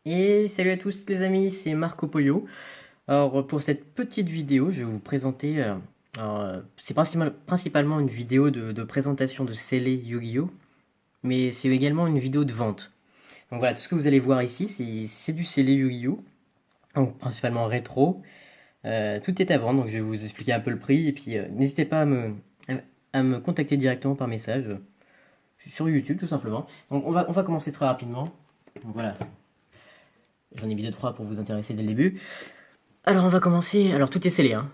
Et salut à tous les amis, c'est Marco Pollo. Alors pour cette petite vidéo, je vais vous présenter, c'est principalement une vidéo de présentation de scellés Yu-Gi-Oh! Mais c'est également une vidéo de vente. Donc voilà, tout ce que vous allez voir ici, c'est du scellé Yu-Gi-Oh! Donc principalement rétro. Tout est à vendre, donc je vais vous expliquer un peu le prix. Et puis n'hésitez pas à me contacter directement par message sur YouTube tout simplement. Donc on va commencer très rapidement. Donc voilà, j'en ai mis deux trois pour vous intéresser dès le début. Alors on va commencer, alors tout est scellé, hein.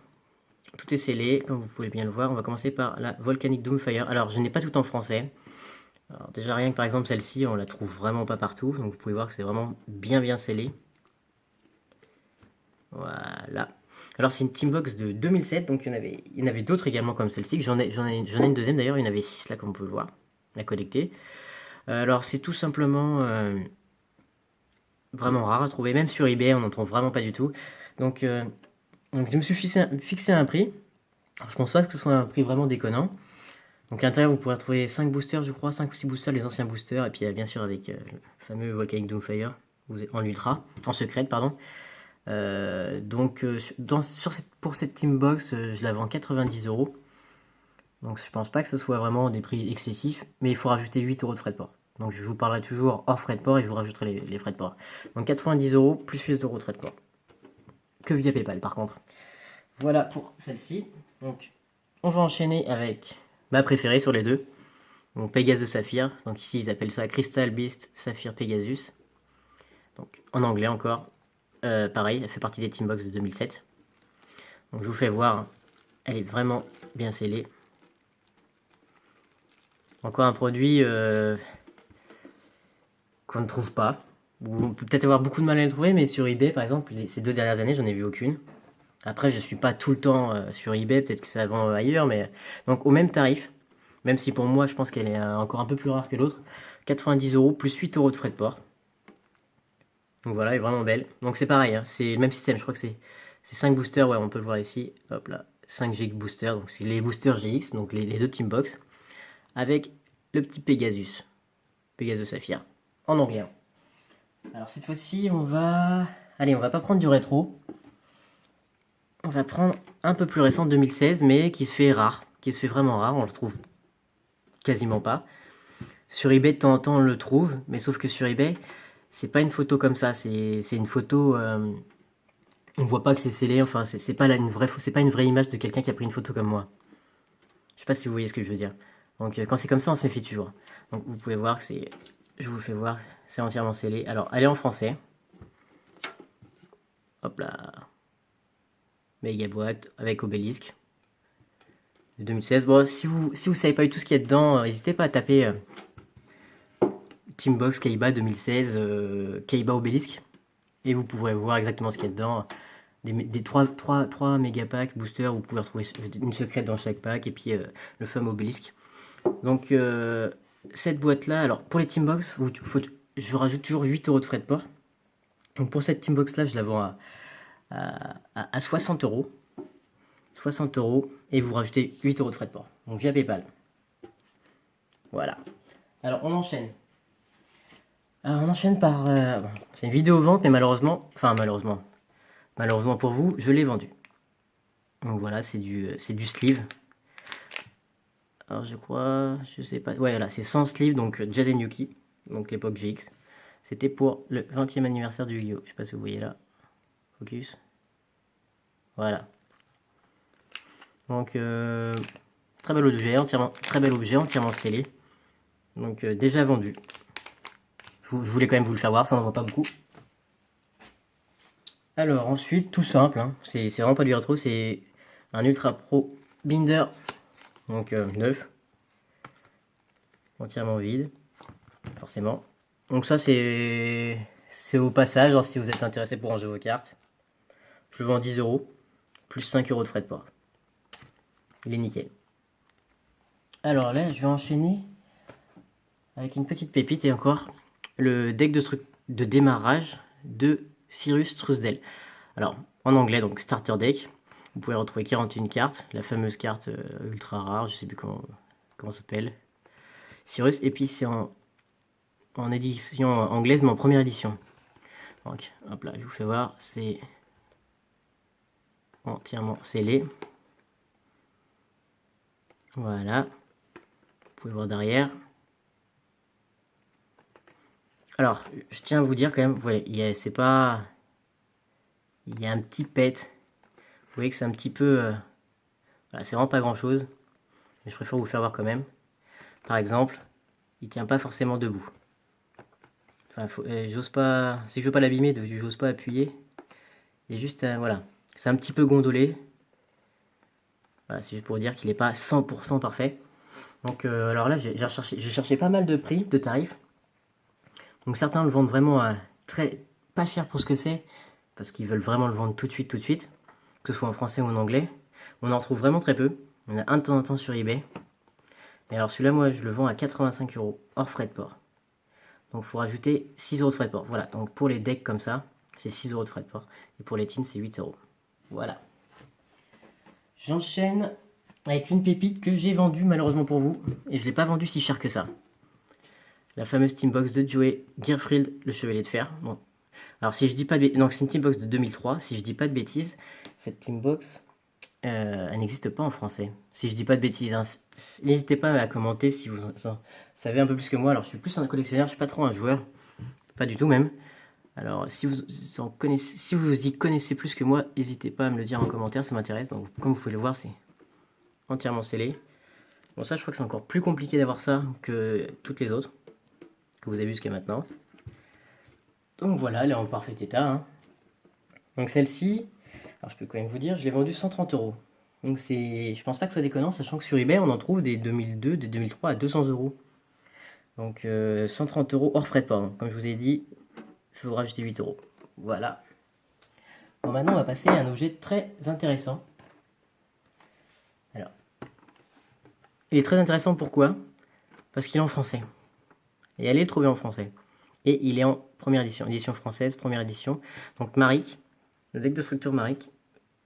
Tout est scellé, comme vous pouvez bien le voir. On va commencer par la Volcanic Doomfire. Alors je n'ai pas tout en français. Alors déjà rien que par exemple celle-ci, on la trouve vraiment pas partout. Donc vous pouvez voir que c'est vraiment bien scellé. Voilà. Alors c'est une Teambox de 2007, donc il y en avait d'autres également comme celle-ci. J'en ai une deuxième d'ailleurs, il y en avait 6 là comme vous pouvez le voir, la collecter. Alors c'est tout simplement vraiment rare à trouver, même sur eBay on n'en trouve vraiment pas du tout. Donc, donc je me suis fixé un prix. Alors, je pense pas que ce soit un prix vraiment déconnant. Donc à l'intérieur, vous pourrez retrouver 5 boosters, je crois, 5 ou 6 boosters, les anciens boosters, et puis bien sûr avec le fameux Volcanic Doomfire en ultra, en secrète, pardon. Pour cette team box, je la vends 90 euros. Donc je pense pas que ce soit vraiment des prix excessifs, mais il faut rajouter 8 euros de frais de port. Donc je vous parlerai toujours hors frais de port et je vous rajouterai les frais de port. Donc 90 euros plus 8 euros de frais de port. Que via PayPal par contre. Voilà pour celle-ci. Donc on va enchaîner avec ma préférée sur les deux. Donc Pegasus Saphir. Donc ici ils appellent ça Crystal Beast Saphir Pegasus. Donc en anglais encore. Pareil, elle fait partie des Teambox de 2007. Donc je vous fais voir. Elle est vraiment bien scellée. Encore un produit qu'on ne trouve pas. On peut peut-être avoir beaucoup de mal à le trouver, mais sur eBay par exemple, ces 2 dernières années, j'en ai vu aucune. Après, je suis pas tout le temps sur eBay, peut-être que ça vend ailleurs, mais donc au même tarif, même si pour moi je pense qu'elle est encore un peu plus rare que l'autre, 90 euros plus 8 euros de frais de port. Donc voilà, elle est vraiment belle. Donc c'est pareil, hein, c'est le même système, je crois que c'est 5 boosters, ouais, on peut le voir ici. Hop là, 5 GX boosters, donc c'est les boosters GX, donc les deux Team Box, avec le petit Pegasus Saphir, en anglais, hein. Alors cette fois-ci, allez, on va pas prendre du rétro. On va prendre un peu plus récent, 2016, mais qui se fait rare, qui se fait vraiment rare, on le trouve quasiment pas. Sur eBay, de temps en temps, on le trouve, mais sauf que sur eBay, c'est pas une photo comme ça, c'est une photo. On voit pas que c'est scellé, enfin, c'est pas c'est pas une vraie image de quelqu'un qui a pris une photo comme moi. Je sais pas si vous voyez ce que je veux dire. Donc, quand c'est comme ça, on se méfie toujours. Donc, vous pouvez voir que c'est. Je vous fais voir, c'est entièrement scellé. Alors, elle est en français. Hop là. Méga boîte avec obélisque. De 2016. Bon, si vous savez pas du tout ce qu'il y a dedans, n'hésitez pas à taper Teambox Kaiba 2016, Kaiba obélisque. Et vous pourrez voir exactement ce qu'il y a dedans. Des 3 méga packs boosters, vous pouvez retrouver une secrète dans chaque pack et puis le fameux obélisque. Donc cette boîte là, alors pour les Teambox, je rajoute toujours 8 euros de frais de port. Donc pour cette Teambox là, je la vends à 60 euros. 60 euros et vous rajoutez 8 euros de frais de port. Donc via PayPal. Voilà. Alors on enchaîne. Alors on enchaîne par. Bon, c'est une vidéo vente, mais malheureusement pour vous, je l'ai vendu. Donc voilà, c'est du sleeve. Alors je crois, je sais pas. Ouais, voilà, c'est sans sleeve, donc Jaden Yuki, donc l'époque GX. C'était pour le 20e anniversaire du Yu-Gi-Oh! Je sais pas si vous voyez là. Focus. Voilà. Donc très bel objet, entièrement scellé. Donc déjà vendu. Je voulais quand même vous le faire voir, ça n'en vend pas beaucoup. Alors ensuite, tout simple, hein, c'est vraiment pas du rétro, c'est un Ultra Pro Binder, donc neuf, entièrement vide, forcément. Donc ça c'est au passage, hein, si vous êtes intéressé pour ranger vos cartes. Je le vends 10 euros, plus 5 euros de frais de port. Il est nickel. Alors là, je vais enchaîner avec une petite pépite et encore le deck de démarrage de Cyrus Trusdell. Alors, en anglais, donc Starter Deck. Vous pouvez retrouver 41 cartes, la fameuse carte ultra rare, je sais plus comment ça s'appelle. Cyrus, et puis c'est en édition anglaise, mais en première édition. Donc, hop là, je vous fais voir, c'est entièrement scellé. Voilà. Vous pouvez voir derrière. Alors, je tiens à vous dire quand même, voilà, c'est pas... Il y a un petit pet. Vous voyez que c'est un petit peu... voilà, c'est vraiment pas grand chose. Mais je préfère vous faire voir quand même. Par exemple, il tient pas forcément debout. Enfin, j'ose pas... Si je veux pas l'abîmer, j'ose pas appuyer. Il y a juste... voilà. C'est un petit peu gondolé. Voilà, c'est juste pour dire qu'il n'est pas 100% parfait. Donc, alors là, j'ai cherché pas mal de prix, de tarifs. Donc certains le vendent vraiment à pas cher pour ce que c'est. Parce qu'ils veulent vraiment le vendre tout de suite. Que ce soit en français ou en anglais. On en retrouve vraiment très peu. On a un de temps en temps sur eBay. Et alors celui-là, moi, je le vends à 85 €, hors frais de port. Donc il faut rajouter 6 € de frais de port. Voilà, donc pour les decks comme ça, c'est 6 € de frais de port. Et pour les tins, c'est 8 €. Voilà. J'enchaîne avec une pépite que j'ai vendue malheureusement pour vous. Et je ne l'ai pas vendue si cher que ça. La fameuse Teambox de Joey Gearfried, le Chevalier de Fer. Bon. Alors si je dis pas de bêtises, donc c'est une Teambox de 2003. Si je dis pas de bêtises, cette Teambox, elle n'existe pas en français. Si je dis pas de bêtises, hein. N'hésitez pas à commenter si vous en savez un peu plus que moi. Alors je suis plus un collectionneur, je suis pas trop un joueur. Pas du tout même. Alors si vous y connaissez plus que moi, n'hésitez pas à me le dire en commentaire, ça m'intéresse. Donc comme vous pouvez le voir, c'est entièrement scellé. Bon ça je crois que c'est encore plus compliqué d'avoir ça que toutes les autres que vous avez vu jusqu'à maintenant. Donc voilà, elle est en parfait état, hein. Donc celle-ci, alors je peux quand même vous dire, je l'ai vendue 130 €. Donc je pense pas que ce soit déconnant, sachant que sur eBay on en trouve des 2002, des 2003 à 200 €. Donc 130 € hors frais de port. Comme je vous ai dit, il faut rajouter 8 €. Voilà. Bon, maintenant on va passer à un objet très intéressant. Alors, il est très intéressant pourquoi? Parce qu'il est en français. Et allez le trouver en français. Et il est en première édition, édition française, première édition. Donc Maric, le deck de structure Maric,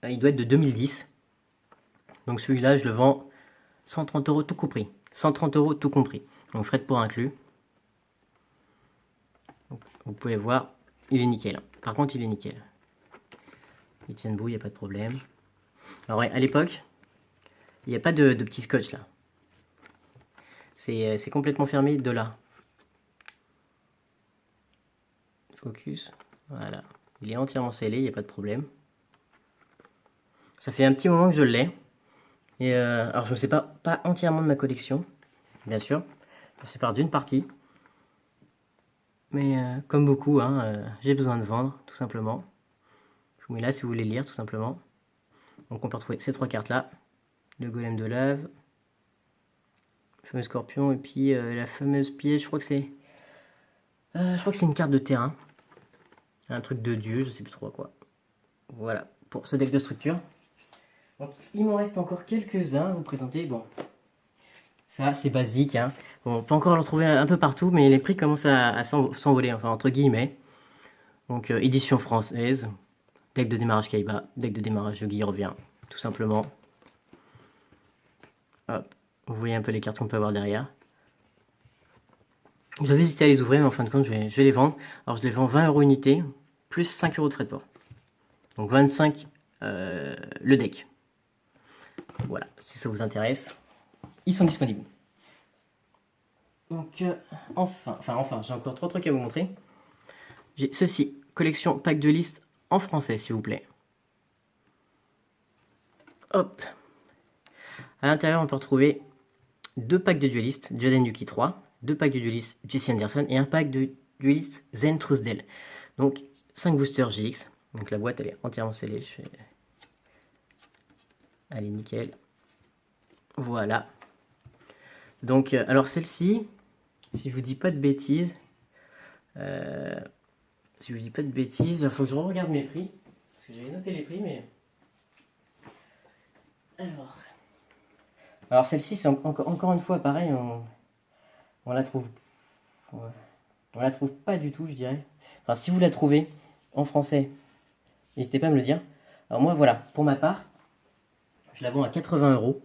il doit être de 2010. Donc celui-là, je le vends 130 € tout compris. 130 € tout compris. Donc frais de port inclus. Donc, vous pouvez voir, il est nickel. Par contre, il est nickel. Il tient debout, il n'y a pas de problème. Alors ouais, à l'époque, il n'y a pas de petit scotch là. C'est complètement fermé de là. Focus. Voilà. Il est entièrement scellé, il n'y a pas de problème. Ça fait un petit moment que je l'ai. Et alors je ne sais pas entièrement de ma collection, bien sûr. Je sépare d'une partie. Mais comme beaucoup, hein, j'ai besoin de vendre, tout simplement. Je vous mets là si vous voulez lire, tout simplement. Donc on peut retrouver ces trois cartes-là. Le golem de lave. Le fameux scorpion et puis la fameuse piège, je crois que c'est une carte de terrain. Un truc de dieu, je sais plus trop quoi. Voilà, pour ce deck de structure. Donc il m'en reste encore quelques-uns à vous présenter. Bon, ça c'est basique, hein. Bon, on peut encore le retrouver un peu partout, mais les prix commencent à s'envoler, enfin entre guillemets. Donc édition française, deck de démarrage Kaiba, deck de démarrage Yogi revient, tout simplement. Hop, vous voyez un peu les cartes qu'on peut avoir derrière. J'avais hésité à les ouvrir, mais en fin de compte, je vais les vendre. Alors je les vends 20 € unité, plus 5 € de frais de port. Donc 25 le deck. Voilà, si ça vous intéresse, ils sont disponibles. Donc enfin, j'ai encore 3 trucs à vous montrer. J'ai ceci, collection pack de liste en français, s'il vous plaît. Hop. À l'intérieur, on peut retrouver 2 packs de duelistes, Jaden Yuki 3, 2 packs de duelistes Jesse Anderson et un pack de duelistes Zen Trusdell. Donc 5 boosters GX. Donc la boîte elle est entièrement scellée. Elle est nickel. Voilà. Donc alors celle-ci, si je vous dis pas de bêtises, il faut que je regarde mes prix. Parce que j'avais noté les prix, mais... Alors celle-ci, c'est encore une fois pareil, on la trouve... On la trouve pas du tout, je dirais. Enfin, si vous la trouvez en français, n'hésitez pas à me le dire. Alors moi, voilà, pour ma part, je la vends à 80 €.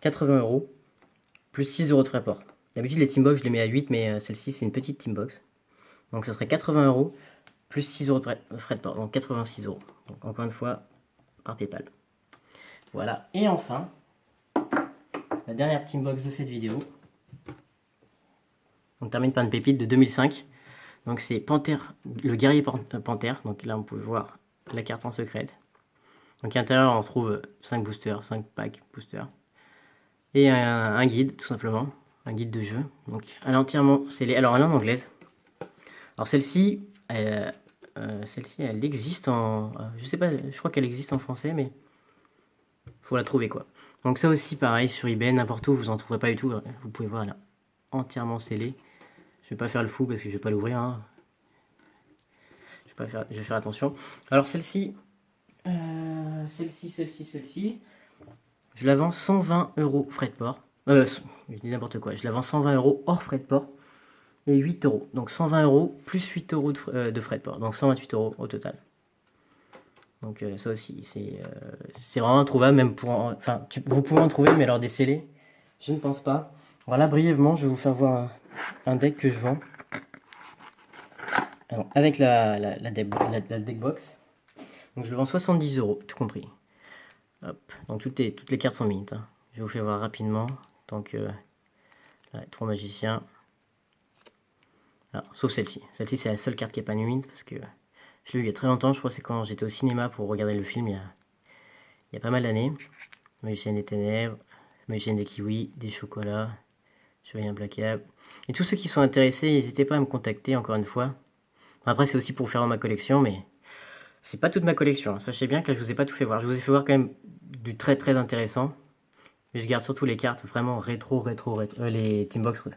80 € plus 6 € de frais port. D'habitude, les Teambox, je les mets à 8, mais celle-ci, c'est une petite Teambox. Donc ça serait 80 €. plus 6 euros de frais de port, donc 86 euros. Donc encore une fois, par PayPal. Voilà, et enfin, la dernière team box de cette vidéo. On termine par une pépite de 2005. Donc c'est Panthère, le guerrier Panthère. Donc là on peut voir la carte en secrète. Donc à l'intérieur on trouve 5 boosters, 5 packs boosters. Et un guide tout simplement, un guide de jeu. Donc elle est entièrement scellée. Alors elle est en anglaise. Alors celle-ci, elle existe en... je sais pas, je crois qu'elle existe en français mais faut la trouver quoi. Donc ça aussi pareil sur eBay, n'importe où vous en trouverez pas du tout. Vous pouvez voir là, entièrement scellée. Je vais pas faire le fou parce que je vais pas l'ouvrir. Hein. Je vais faire attention. Alors celle-ci, je la vends 120 euros frais de port. Je dis n'importe quoi. Je la vends 120 euros hors frais de port et 8 euros. Donc 120 euros plus 8 euros de frais de port. Donc 128 euros au total. Donc ça aussi, c'est vraiment introuvable. Même pour, enfin, vous pouvez en trouver, mais alors des scellés, je ne pense pas. Voilà, brièvement, je vais vous faire voir un deck que je vends. Alors, avec la deck box. Donc je le vends 70 euros, tout compris. Hop. Donc toutes les cartes sont mint. Hein. Je vous fais voir rapidement. Donc, 3 magiciens. Alors, sauf celle-ci. Celle-ci, c'est la seule carte qui n'est pas mint parce que je l'ai eu il y a très longtemps. Je crois que c'est quand j'étais au cinéma pour regarder le film il y a pas mal d'années. Magicienne des ténèbres, magicienne des kiwis, des chocolats, chevalier implacable. Et tous ceux qui sont intéressés, n'hésitez pas à me contacter encore une fois. Après, c'est aussi pour faire ma collection, mais c'est pas toute ma collection. Hein. Sachez bien que là, je vous ai pas tout fait voir. Je vous ai fait voir quand même du très très intéressant. Mais je garde surtout les cartes vraiment rétro. Les Teambox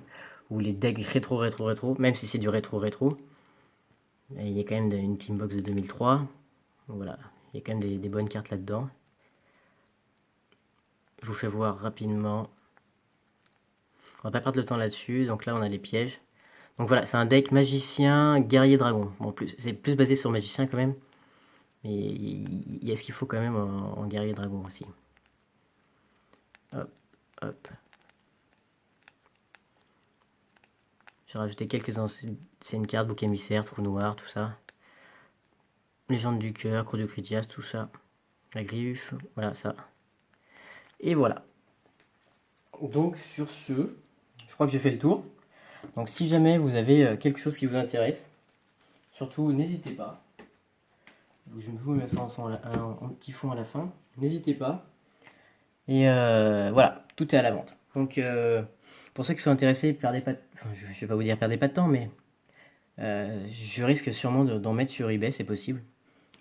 ou les decks rétro. Même si c'est du rétro. Et il y a quand même une Teambox de 2003. Donc voilà, il y a quand même des bonnes cartes là-dedans. Je vous fais voir rapidement. On va pas perdre le temps là-dessus. Donc là, on a les pièges. Donc voilà, c'est un deck magicien, guerrier, dragon. Bon, c'est plus basé sur magicien quand même. Mais il y a ce qu'il faut quand même en guerrier dragon aussi. Hop. J'ai rajouté quelques anciennes cartes, bouc émissaire, trou noir, tout ça. Légende du cœur, croix de Critias, tout ça. La griffe, voilà ça. Et voilà. Donc sur ce, je crois que j'ai fait le tour. Donc si jamais vous avez quelque chose qui vous intéresse, surtout n'hésitez pas. Je vais vous mettre ça en petit fond à la fin. N'hésitez pas. Et voilà, tout est à la vente. Donc pour ceux qui sont intéressés, perdez pas. Enfin, je vais pas vous dire perdez pas de temps, mais je risque sûrement d'en mettre sur eBay, c'est possible.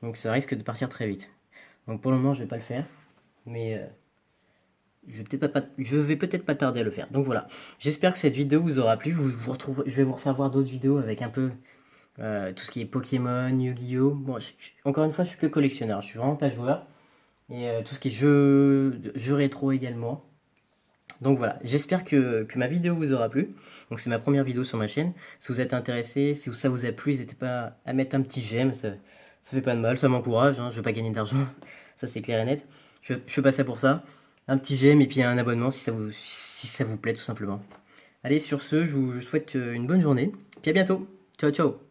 Donc ça risque de partir très vite. Donc pour le moment, je vais pas le faire, mais je vais peut-être pas tarder à le faire. Donc voilà. J'espère que cette vidéo vous aura plu. Je vais vous refaire voir d'autres vidéos avec un peu tout ce qui est Pokémon, Yu-Gi-Oh. Bon, encore une fois, je suis que collectionneur. Je suis vraiment pas joueur. Et tout ce qui est jeux rétro également. Donc voilà, j'espère que ma vidéo vous aura plu. Donc c'est ma première vidéo sur ma chaîne. Si vous êtes intéressé, si ça vous a plu, n'hésitez pas à mettre un petit j'aime. Ça fait pas de mal, ça m'encourage. Hein, je veux pas gagner d'argent, ça c'est clair et net. Je fais pas ça pour ça. Un petit j'aime et puis un abonnement si ça vous plaît tout simplement. Allez, sur ce, je vous souhaite une bonne journée. Puis à bientôt. Ciao, ciao.